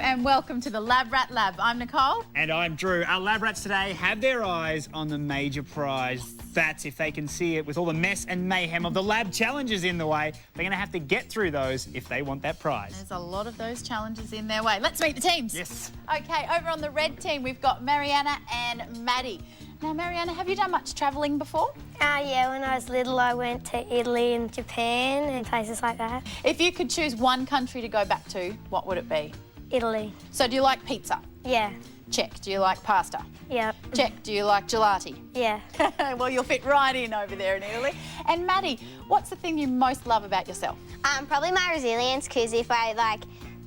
And welcome to the Labrat Lab. I'm Nicole. And I'm Drew. Our Labrats today have their eyes on the major prize. That's if they can see it with all the mess and mayhem of the lab challenges in the way. They're going to have to get through those if they want that prize. There's a lot of those challenges in their way. Let's meet the teams. Yes. Okay, over on the red team, we've got Mariana and Maddie. Now, Mariana, have you done much travelling before? Yeah, when I was little, I went to Italy and Japan and places like that. If you could choose one country to go back to, what would it be? Italy. So do you like pizza? Yeah. Check. Do you like pasta? Yep. Check. Do you like gelati? Yeah. Well, you'll fit right in over there in Italy. And Maddie, what's the thing you most love about yourself? Probably my resilience, because if I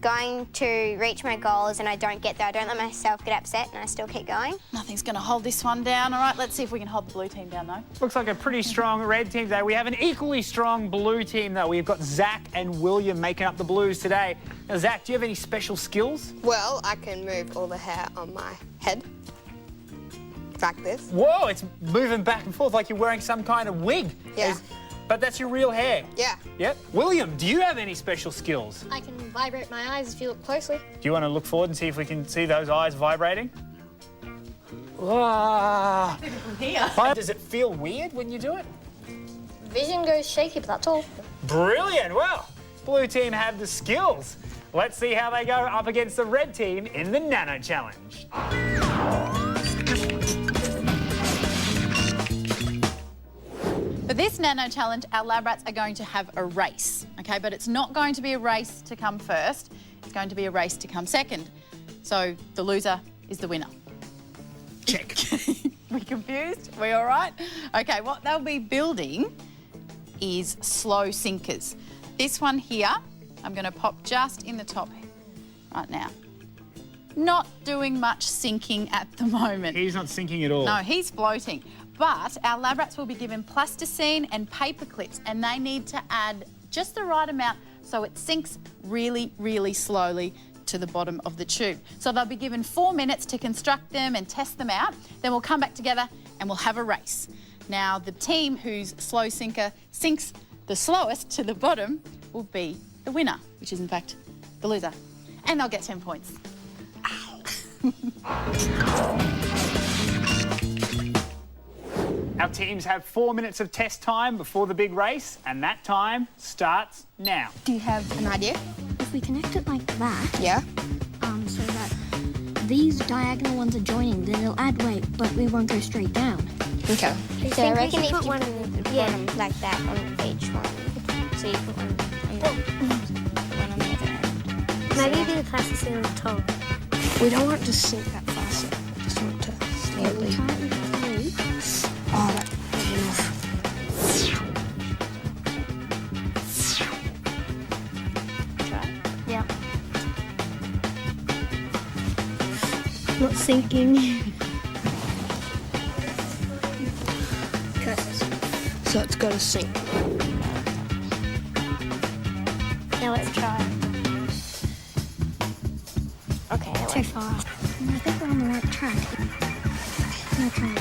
going to reach my goals and I don't get there, I don't let myself get upset and I still keep going. Nothing's going to hold this one down. All right, let's see if we can hold the blue team down, though. Looks like a pretty strong red team today. We have an equally strong blue team, though. We've got Zach and William making up the blues today. Now, Zach, do you have any special skills? Well, I can move all the hair on my head. Like this. Whoa, it's moving back and forth like you're wearing some kind of wig. Yeah. But that's your real hair? Yeah. Yep. William, do you have any special skills? I can vibrate my eyes if you look closely. Do you want to look forward and see if we can see those eyes vibrating? Wow. From here. Does it feel weird when you do it? Vision goes shaky, but that's all. Brilliant. Well, blue team have the skills. Let's see how they go up against the red team in the Nano Challenge. For this Nano Challenge, our Labrats are going to have a race, okay? But it's not going to be a race to come first. It's going to be a race to come second. So the loser is the winner. Check. We confused? We all right? Okay, what they'll be building is slow sinkers. This one here, I'm going to pop just in the top right now. Not doing much sinking at the moment. He's not sinking at all. No, he's floating. But our Labrats will be given plasticine and paper clips, and they need to add just the right amount so it sinks really, really slowly to the bottom of the tube. So they'll be given 4 minutes to construct them and test them out. Then we'll come back together and we'll have a race. Now, the team whose slow sinker sinks the slowest to the bottom will be the winner, which is in fact the loser. And they'll get 10 points. Our teams have 4 minutes of test time before the big race, and that time starts now. Do you have an idea? If we connect it like that, Yeah. so that these diagonal ones are joining, then it'll add weight, but we won't go straight down. Okay. So I reckon if you put one put in the bottom like that on each one, so you put one on the other end. Maybe do the plasticine on the top. We don't want it to sink that fast. Just want it to slowly. Try it with three. Oh, that's enough. Yeah. Not sinking. Okay. So it's got to sink. Now let's try. Okay. Too fast. I think we're on the right track. Okay.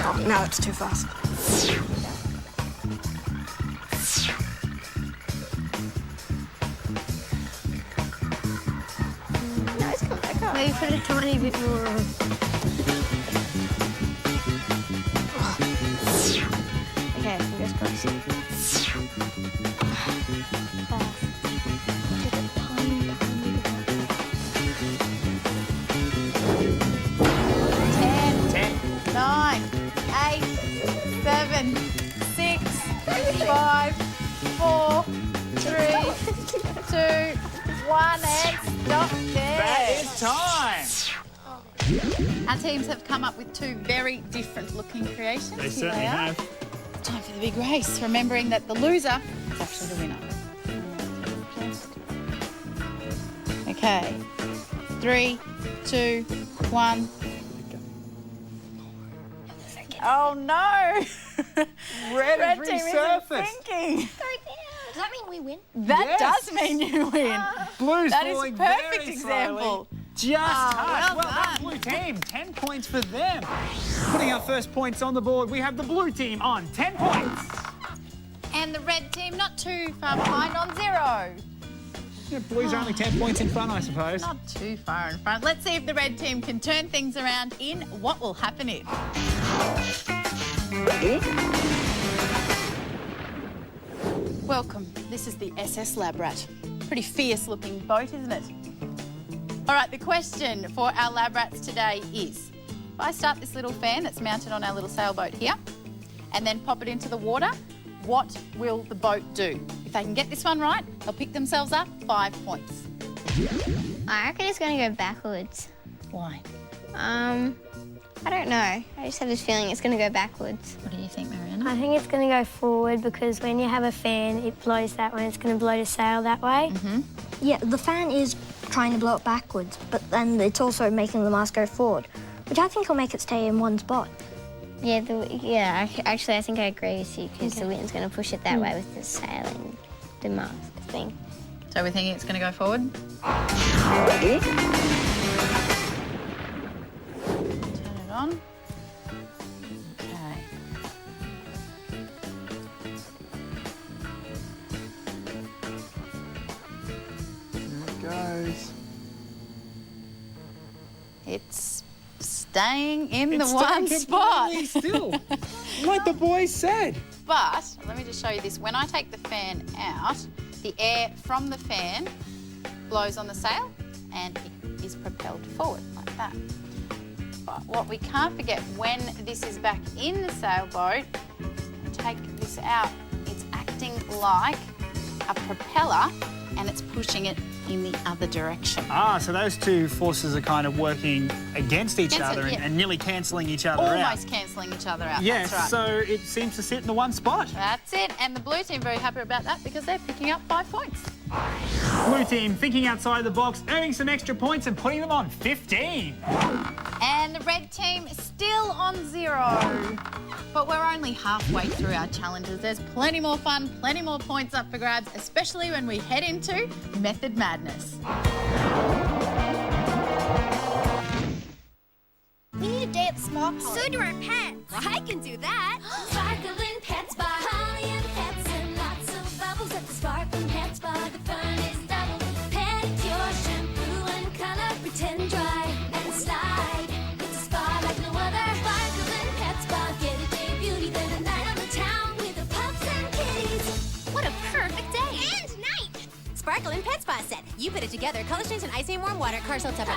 Oh, now it's too fast. No, it's come back up. Maybe put a tiny bit more on. Okay, fingers crossed. Nine, 8, 7, 6, 5, 4, 3, 2, 1, and stop there. That is time. Our teams have come up with two very different looking creations. They Here certainly are. have. Time for the big race, remembering that the loser is actually the winner. Okay, 3, 2, 1. Oh no! Red team isn't resurfaced. thinking. Does that mean we win? That Yes. does mean you win. Blue's That is falling perfect very example. slowly. Just touched. well Done, done. blue team. 10 points for them. Putting our first points on the board, we have the blue team on 10 points. And the red team not too far behind on 0. Yeah, blues are only 10 points in front, I suppose. Not too far in front. Let's see if the red team can turn things around in What Will Happen If. Welcome. This is the SS Labrat. Pretty fierce looking boat, isn't it? All right, the question for our Labrats today is, if I start this little fan that's mounted on our little sailboat here and then pop it into the water, what will the boat do? If they can get this one right, they'll pick themselves up 5 points. I reckon it's going to go backwards. Why? I don't know. I just have this feeling it's going to go backwards. What do you think, Mariana? I think it's going to go forward because when you have a fan, it blows that way. It's going to blow the sail that way. Yeah, the fan is trying to blow it backwards, but then it's also making the mast go forward, which I think will make it stay in one spot. Yeah, actually, I think I agree with you because the wind's going to push it that way with the sail and the mast thing. So we're thinking it's going to go forward? Turn it on. Okay. There it goes. It's staying in It's the one staying spot. completely still, like the boys said. But let me just show you this. When I take the fan out, the air from the fan blows on the sail and it is propelled forward like that. But what we can't forget, when this is back in the sailboat, take this out, it's acting like a propeller and it's pushing it in the other direction. Ah, so those two forces are kind of working against each Against it, other yeah. and nearly cancelling each other out. Almost cancelling each other out. Yes, That's right. so it seems to sit in the one spot. That's it. And the blue team very happy about that because they're picking up 5 points. Blue team thinking outside the box, earning some extra points and putting them on 15. And the red team still on 0. But we're only halfway through our challenges. There's plenty more fun, plenty more points up for grabs, especially when we head into Method Madness. We need a day at the spa park. So do our pets. Well, I can do that. Sparkling Pets Bar. Holly and pets and lots of bubbles at the Sparkling Pets Bar. The fun is double. Pedicure, shampoo, and color. Pretend dry and slide. It's a spa like no other. Sparkling Pets Bar. Get a day of beauty, then a night on the town with the pups and kitties. What a perfect day. And night. Sparkling Pets Spa set. You put it together. Color stains and ice and warm water. Car salt temper.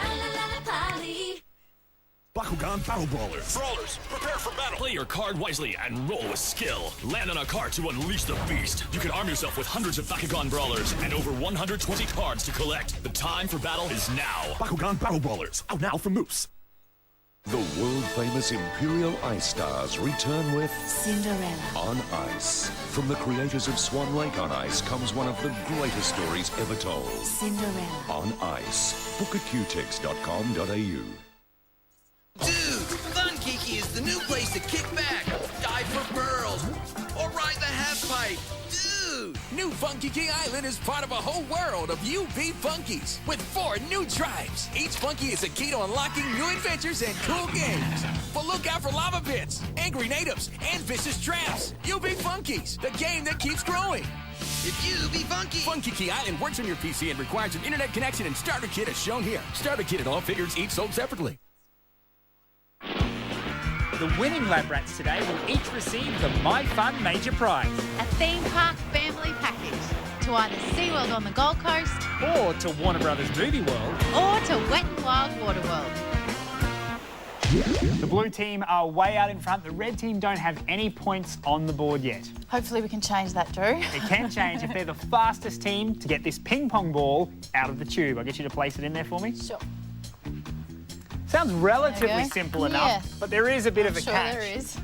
Bakugan Battle Brawlers. Brawlers, prepare for battle. Play your card wisely and roll with skill. Land on a card to unleash the beast. You can arm yourself with hundreds of Bakugan Brawlers and over 120 cards to collect. The time for battle is now. Bakugan Battle Brawlers, out now from Moose. The world-famous Imperial Ice Stars return with Cinderella. On Ice. From the creators of Swan Lake on Ice comes one of the greatest stories ever told. Cinderella. On Ice. Book at qtix.com.au. Dude, Fun Kiki is the new place to kick back, dive for pearls, or ride the half pipe. Dude! New Funkiki Island is part of a whole world of UV Funkies with 4 new tribes. Each Funky is a key to unlocking new adventures and cool games. But look out for lava pits, angry natives, and vicious traps. UV Funkies, the game that keeps growing. If you be funky! Funkiki Island works on your PC and requires an internet connection and starter kit as shown here. Starter kit and all figures each sold separately. The winning Labrats today will each receive the My Fun Major Prize. A theme park family package to either SeaWorld on the Gold Coast Or to Warner Brothers Movie World. or to Wet n Wild Water World. The blue team are way out in front. The red team don't have any points on the board yet. Hopefully we can change that, Drew. It can change if they're the fastest team to get this ping pong ball out of the tube. I'll get you to place it in there for me. Sure. Sounds relatively There you go. simple enough, Yeah. but there is a bit of a Sure catch. there is.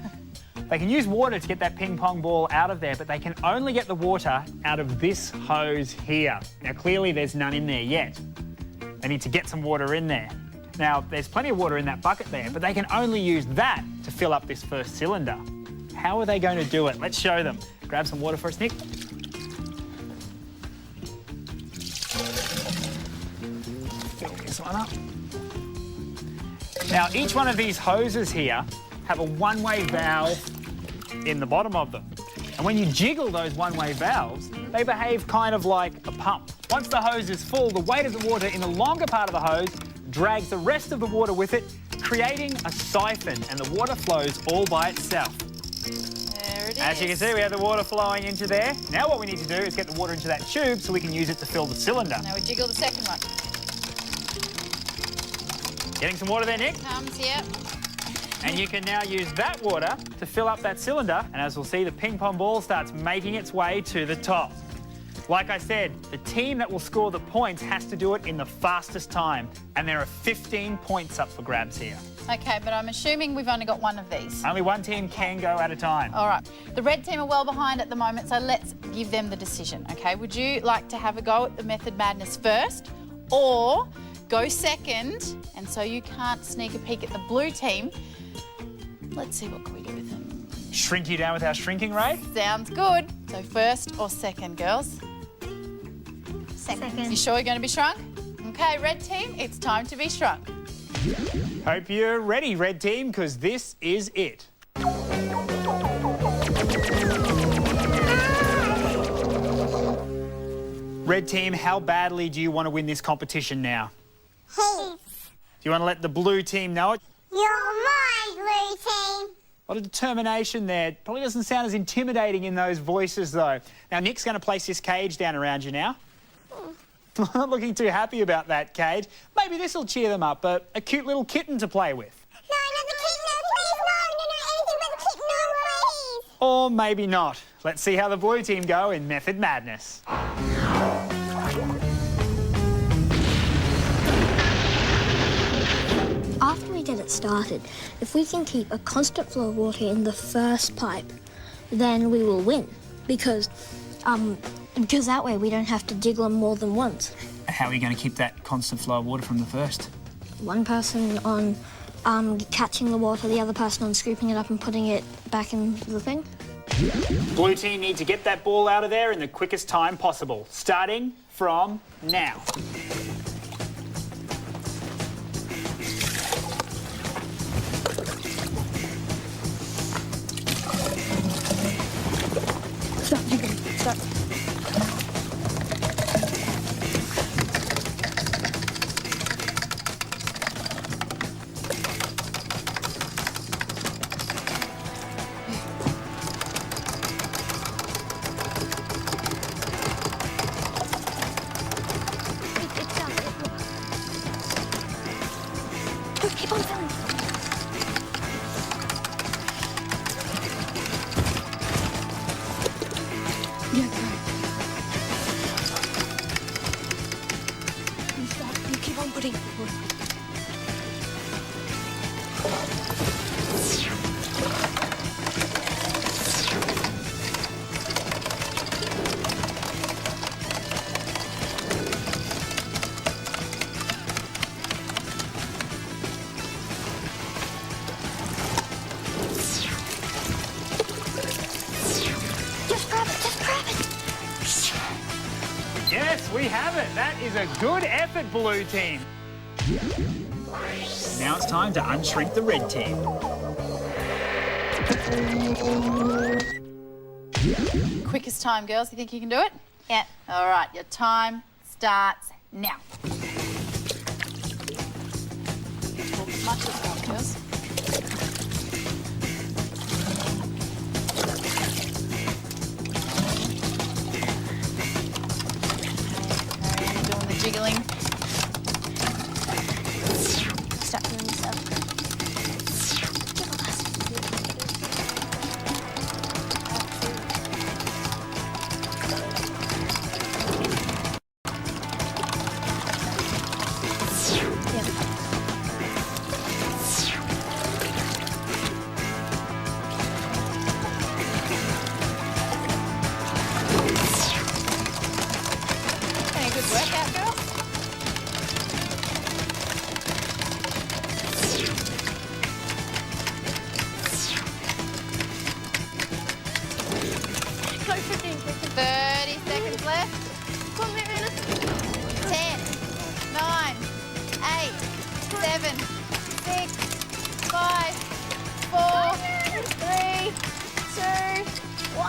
They can use water to get that ping pong ball out of there, but they can only get the water out of this hose here. Now, clearly there's none in there yet. They need to get some water in there. Now, there's plenty of water in that bucket there, but they can only use that to fill up this first cylinder. How are they going to do it? Let's show them. Grab some water for us, Nick. Fill this one up. Now, each one of these hoses here have a one-way valve in the bottom of them. And when you jiggle those one-way valves, they behave kind of like a pump. Once the hose is full, the weight of the water in the longer part of the hose drags the rest of the water with it, creating a siphon, and the water flows all by itself. There it is. As you can see, we have the water flowing into there. Now what we need to do is get the water into that tube so we can use it to fill the cylinder. Now we jiggle the second one. Getting some water there, Nick? Comes, yep. And you can now use that water to fill up that cylinder. And as we'll see, the ping pong ball starts making its way to the top. Like I said, the team that will score the points has to do it in the fastest time. And there are 15 points up for grabs here. Okay, but I'm assuming we've only got one of these. Only one team can go at a time. All right. The red team are well behind at the moment, so let's give them the decision, okay? Would you like to have a go at the Method Madness first, or go second, and so you can't sneak a peek at the blue team? Let's see, what can we do with them? Shrink you down with our shrinking ray? Sounds good. So first or second, girls? Second. You sure you're going to be shrunk? Okay, red team, it's time to be shrunk. Hope you're ready, red team, because this is it. Red team, how badly do you want to win this competition now? Do you want to let the blue team know it? You're my blue team. A lot of determination there. Probably doesn't sound as intimidating in those voices, though. Now, Nick's going to place this cage down around you now. I'm not looking too happy about that cage. Maybe this will cheer them up, a cute little kitten to play with. No, not the kitten, no, please, no, anything but the kitten, no, please. Or maybe not. Let's see how the blue team go in Method Madness. After we get it started, if we can keep a constant flow of water in the first pipe, then we will win. Because that way we don't have to jiggle them more than once. How are you going to keep that constant flow of water from the first? One person on catching the water, the other person on scooping it up and putting it back in the thing. Blue team need to get that ball out of there in the quickest time possible, starting from now. Stop jiggling, stop. It's done. Keep on filling. Yeah, go. You stop. You keep on putting. Just grab it. Just grab it. Yes, we have it. That is a good effort, blue team. Now it's time to unshrink the red team. Quickest time, girls. You think you can do it? Yeah. All right, your time starts now. Talk as much as you want, girls. Okay, doing the jiggling. Stop doing stuff. 30 seconds left. Come on, Rihanna. 10, 9, 8, 7, 6, 5, 4, 3, 2, 1.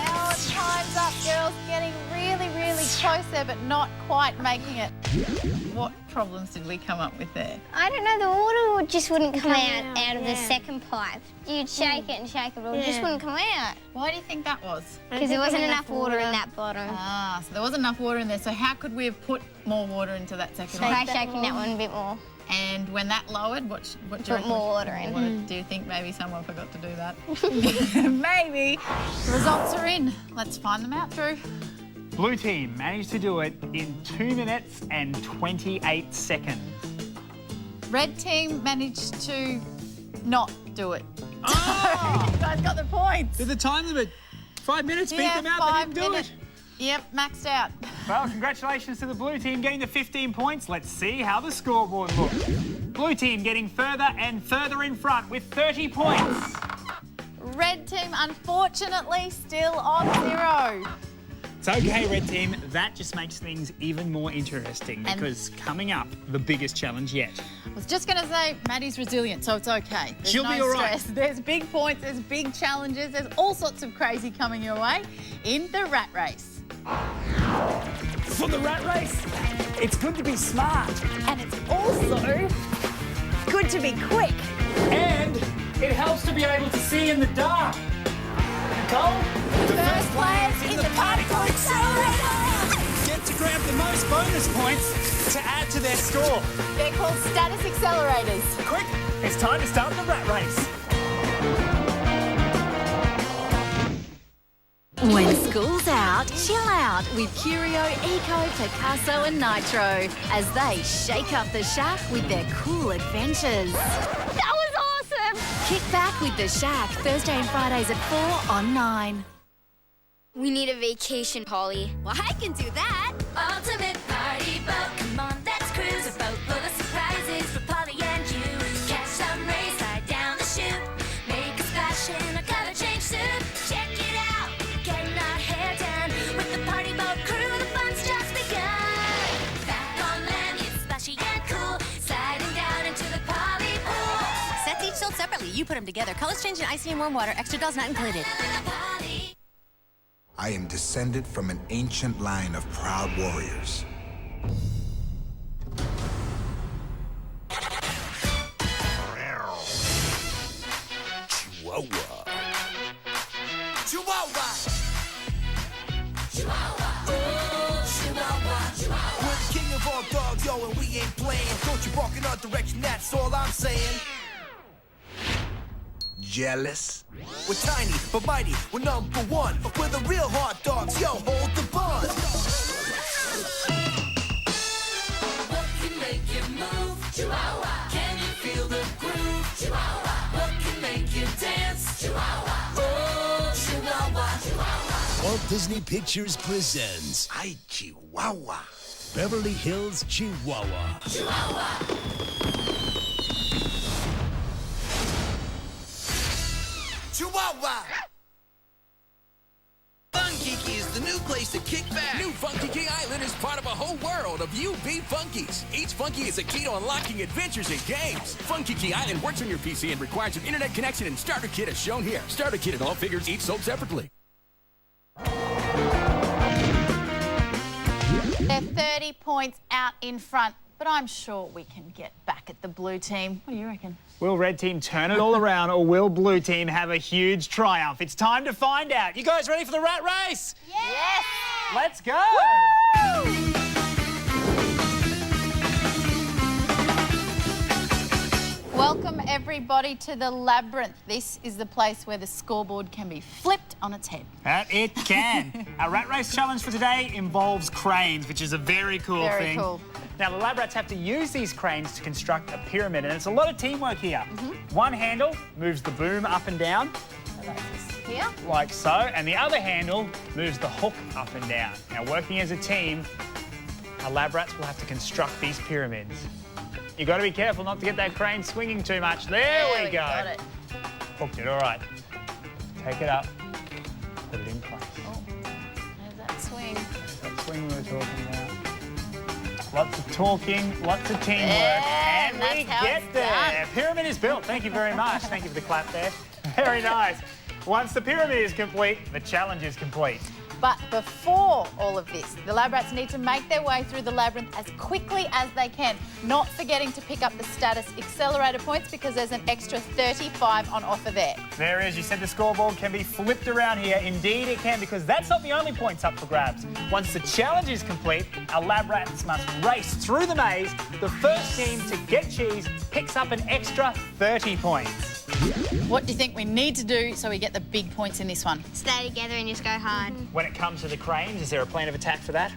Our time's up, girls. Getting really, really close there, but not quite making it. What problems did we come up with there? I don't know, the water just wouldn't come out of the second pipe. You'd shake it and shake it, but it just wouldn't come out. Why do you think that was? Because there wasn't enough water in that bottom. Ah, so there wasn't enough water in there. So how could we have put more water into that second one? By shaking that one a bit more. And when that lowered, what do you Put reckon? more water in. Do you think maybe someone forgot to do that? Maybe. The results are in. Let's find them out, Drew. Blue team managed to do it in 2 minutes and 28 seconds. Red team managed to not do it. Oh! You guys got the points. There's a time limit. 5 minutes, beat them out, 5 they didn't do minutes. it. Yep, maxed out. Well, congratulations to the blue team getting the 15 points. Let's see how the scoreboard looks. Blue team getting further and further in front with 30 points. Red team, unfortunately, still on 0. It's okay, red team. That just makes things even more interesting because coming up, the biggest challenge yet. I was just going to say, Maddie's resilient, so it's okay. There's She'll no be all right. stress. There's big points, there's big challenges, there's all sorts of crazy coming your way in the rat race. For the rat race, it's good to be smart. And it's also good to be quick. And it helps to be able to see in the dark. Nicole? The first players in the particle accelerator! Get to grab the most bonus points to add to their score. They're called status accelerators. Quick, it's time to start the rat race. When school's out, chill out with Curio, Eco, Picasso and Nitro as they shake up the shack with their cool adventures. That was awesome! Kick back with The Shack, Thursday and Fridays at 4 on 9. We need a vacation, Polly. Well, I can do that. Ultimate party boat. Come on, let's cruise a boat full of surprises for Polly and you. Catch some rays, slide down the chute. Make a splash in a color change suit. Check it out, getting our hair done. With the party boat crew, the fun's just begun. Back on land, it's splashy and cool. Sliding down into the Polly pool. Sets each sold separately. You put them together. Colors change in icy and warm water. Extra dolls not included. I am descended from an ancient line of proud warriors. Chihuahua. Chihuahua! Chihuahua. Oh, Chihuahua. Chihuahua. We're the king of all dogs, yo, and we ain't playing. Don't you bark in our direction, that's all I'm saying. Jealous? We're tiny, but mighty, we're number one. We're the real hard dogs, yo, hold the bun. What can make you move? Chihuahua. Can you feel the groove? Chihuahua. What can make you dance? Chihuahua. Oh, Chihuahua. Chihuahua. Walt Disney Pictures presents Ay, Chihuahua. Beverly Hills Chihuahua. Chihuahua. Chihuahua! Fun Kiki is the new place to kick back. New Funky Key Island is part of a whole world of UV Funkies. Each Funky is a key to unlocking adventures and games. Funky Key Island works on your PC and requires an internet connection and starter kit as shown here. Starter kit and all figures each sold separately. They're 30 points out in front, but I'm sure we can get back at the blue team. What do you reckon? Will red team turn it all around or will blue team have a huge triumph? It's time to find out. You guys ready for the rat race? Yes! Let's go! Woo! Welcome everybody to the Labyrinth. This is the place where the scoreboard can be flipped on its head. That it can. Our rat race challenge for today involves cranes, which is a very cool thing. Very cool. Now, the Labrats have to use these cranes to construct a pyramid, and it's a lot of teamwork here. One handle moves the boom up and down, Here. like so, and the other handle moves the hook up and down. Now, working as a team, our Labrats will have to construct these pyramids. You've got to be careful not to get that crane swinging too much. There we go. Got it. Hooked it, all right. Take it up, put it in place. swing. That swing we were talking about. Lots of talking, lots of teamwork, Yeah, and that's we how get it's there. done. Pyramid is built. Thank you very much. Thank you for the clap there. Very nice. Once the pyramid is complete, the challenge is complete. But before all of this, the Labrats need to make their way through the labyrinth as quickly as they can, not forgetting to pick up the status accelerator points because there's an extra 35 on offer there. There is. You said the scoreboard can be flipped around here. Indeed it can, because that's not the only points up for grabs. Once the challenge is complete, our Labrats must race through the maze. The first team to get cheese picks up an extra 30 points. What do you think we need to do so we get the big points in this one? Stay together and just go hard. When it comes to the cranes, is there a plan of attack for that?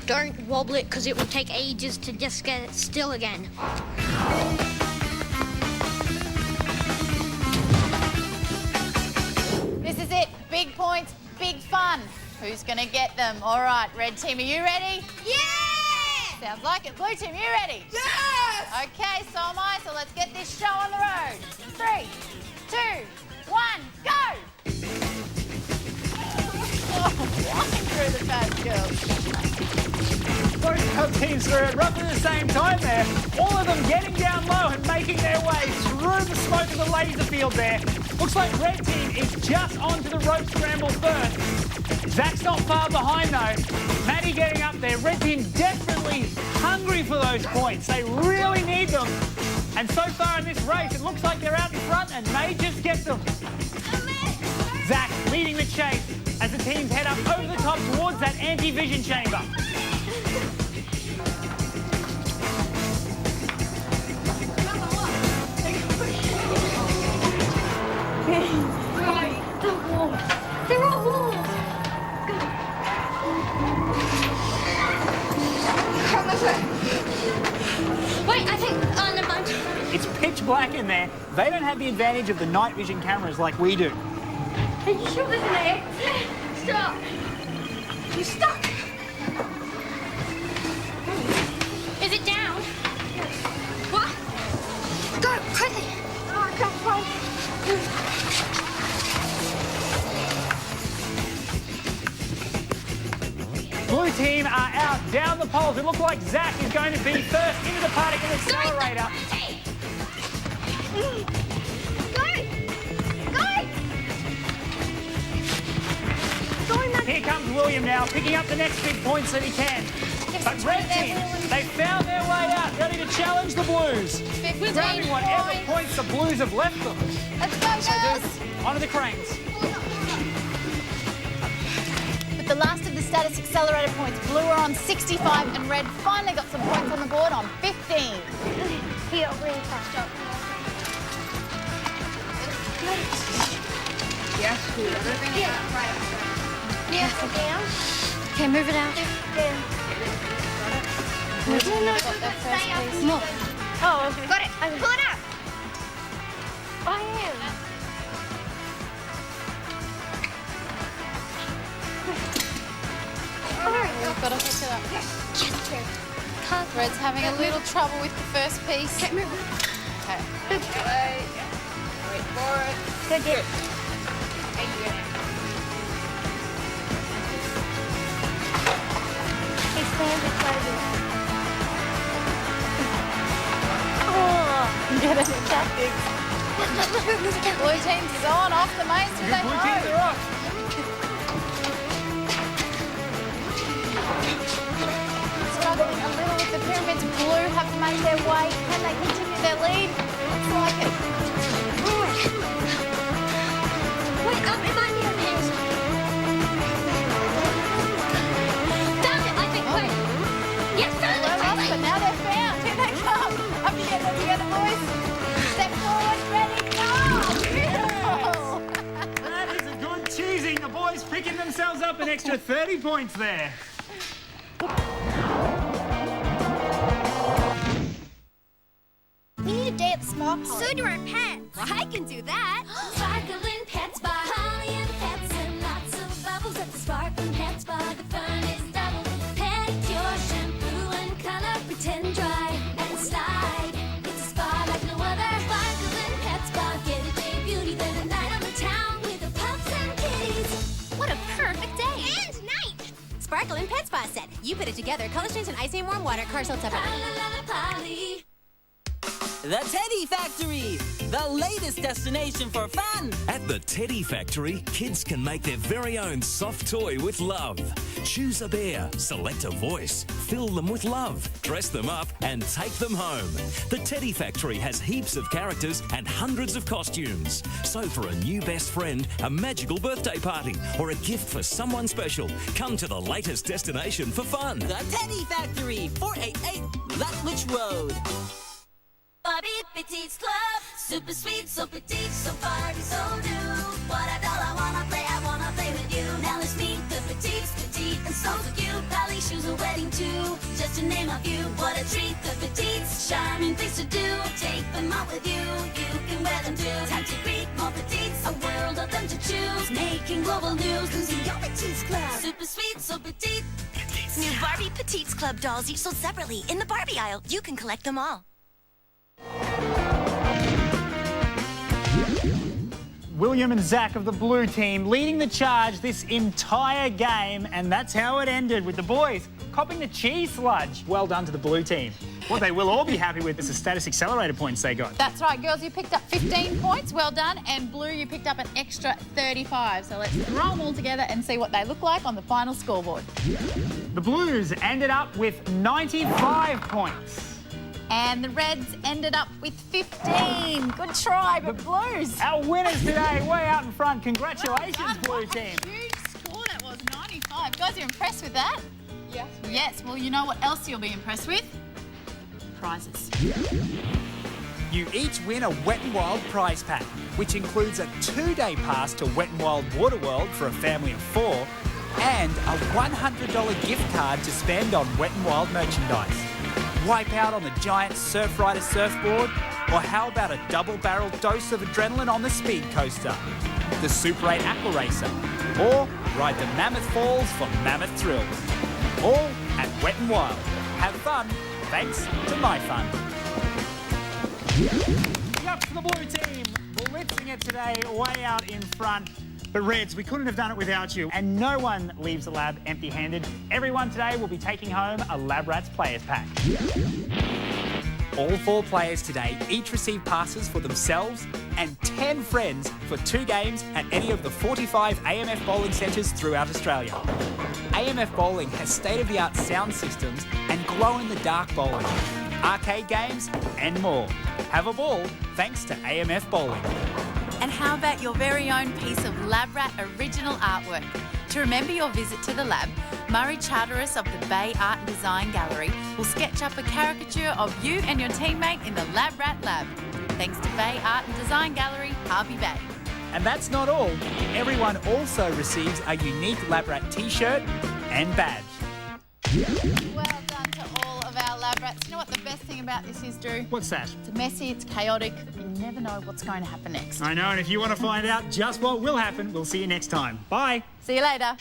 Don't wobble it because it will take ages to just get it still again. This is it. Big points, big fun. Who's going to get them? All right, red team, are you ready? Yeah! Sounds like it. Blue team, you ready? Yes! Okay, so am I. So let's get this show on the road. 3, 2, 1, go! Oh, flying through the fast girls. Both our teams were at roughly the same time there. All of them getting down low and making their way through the smoke of the laser field there. Looks like red team is just onto the rope scramble first. Zach's not far behind though. Maddie getting up there. Red team definitely hungry for those points. They really need them. And so far in this race, it looks like they're out in front and may just get them. Zach leading the chase as the teams head up over the top towards that anti-vision chamber. They're all walls. Come this way. Wait, I think on the bunch. It's pitch black in there. They don't have the advantage of the night vision cameras like we do. Are you sure there's an egg? Stop. You're stuck. Is it down? What? Go, quickly. Oh, I can't find Blue team are out down the poles. It looks like Zach is going to be first into the particle accelerator. Here comes William now, picking up the next big points that he can. But red team, they found their way out, ready to challenge the Blues. Grabbing whatever points the Blues have left them. Let's go, girls. Onto the cranes. With the last of the status accelerator points, blue are on 65 and red finally got some points on the board on 15. Here, really fast. Yes, Yeah, down. Okay, move it out. Down. More. Oh, okay. Got it. Pull it out. I am. We've got to hook it up. Yes. Red's having a little trouble with the first piece. Okay, move. Okay. Wait for it. Good, good. He stands it closing. Oh, Get it, tactics. Blue team's gone off the main so they Blue teams know. are off. Struggling a little with the pyramids. Blue have made their way. Can they continue their lead? Looks like it. wait, it might be okay. Found it, I think. Wait. Yes, found it. They're off, but now they're found. Here they come. Up together, boys. Step forward, ready, go! Beautiful. That is a good cheesing. The boys picking themselves up an extra 30 points there. We need a day at the spa park. So do our pets. Well, I can do that. Sparkling Pets by Holly and Pets and lots of bubbles at the Sparkling Pets Bar. The fun is double. Pedicure, shampoo, and color. Pretend dry and slide. It's a spa like no other. Sparkling Pets Bar. Get a day beauty, then a night on the town with the pups and kitties. What a perfect day. And night. Sparkling Pet Spa set. You put it together, color stains and ice and warm water, car sold separately. The Teddy Factory, the latest destination for fun. At the Teddy Factory, kids can make their very own soft toy with love. Choose a bear, select a voice, fill them with love, dress them up and take them home. The Teddy Factory has heaps of characters and hundreds of costumes. So for a new best friend, a magical birthday party or a gift for someone special, come to the latest destination for fun. The Teddy Factory, 488 Lutwich Road. Barbie Petite's Club, super sweet, so petite, so Barbie, so new. What a doll, I wanna play with you. Now let's meet the Petites, petite and so cute. Ballet shoes, a wedding too, just to name a few. What a treat, the Petites, charming things to do. Take them out with you, you can wear them too. Time to greet more Petites, a world of them to choose. Making global news, cause in your Petites Club, super sweet, so petite. New Barbie Petites Club dolls each sold separately in the Barbie aisle. You can collect them all. William and Zach of the blue team leading the charge this entire game, and that's how it ended, with the boys copping the cheese sludge. Well done to the blue team. What they will all be happy with is the status accelerator points they got. That's right, girls, you picked up 15 points, well done, and blue, you picked up an extra 35. So let's throw them all together and see what they look like on the final scoreboard. The blues ended up with 95 points. And the Reds ended up with 15. Good try, but Blues. Our winners today, way out in front. Congratulations, blue team. What a huge score that was, 95. Guys, you're impressed with that? Yes. Yes, well, you know what else you'll be impressed with? Prizes. You each win a Wet n Wild prize pack, which includes a 2-day pass to Wet n Wild Waterworld for a family of 4 and a $100 gift card to spend on Wet n Wild merchandise. Wipe out on the giant Surf Rider surfboard? Or how about a double-barreled dose of adrenaline on the speed coaster, the Super 8 Aqua Racer, or ride the Mammoth Falls for mammoth thrills? All at Wet n Wild. Have fun, thanks to My Fun. Up to the blue team, blitzing it today, way out in front. But Reds, we couldn't have done it without you, and no one leaves the lab empty-handed. Everyone today will be taking home a Labrats Players Pack. All 4 players today each receive passes for themselves and 10 friends for 2 games at any of the 45 AMF bowling centres throughout Australia. AMF Bowling has state-of-the-art sound systems and glow-in-the-dark bowling, arcade games and more. Have a ball thanks to AMF Bowling. And how about your very own piece of Labrat original artwork? To remember your visit to the lab, Murray Charteris of the Bay Art and Design Gallery will sketch up a caricature of you and your teammate in the Labrat Lab. Thanks to Bay Art and Design Gallery, Harvey Bay. And that's not all. Everyone also receives a unique Labrat t-shirt and badge. Well done to all of our Labrats. You know what the best thing about this is, Drew? What's that? It's messy, it's chaotic. You never know what's going to happen next. I know, and if you want to find out just what will happen, we'll see you next time. Bye. See you later.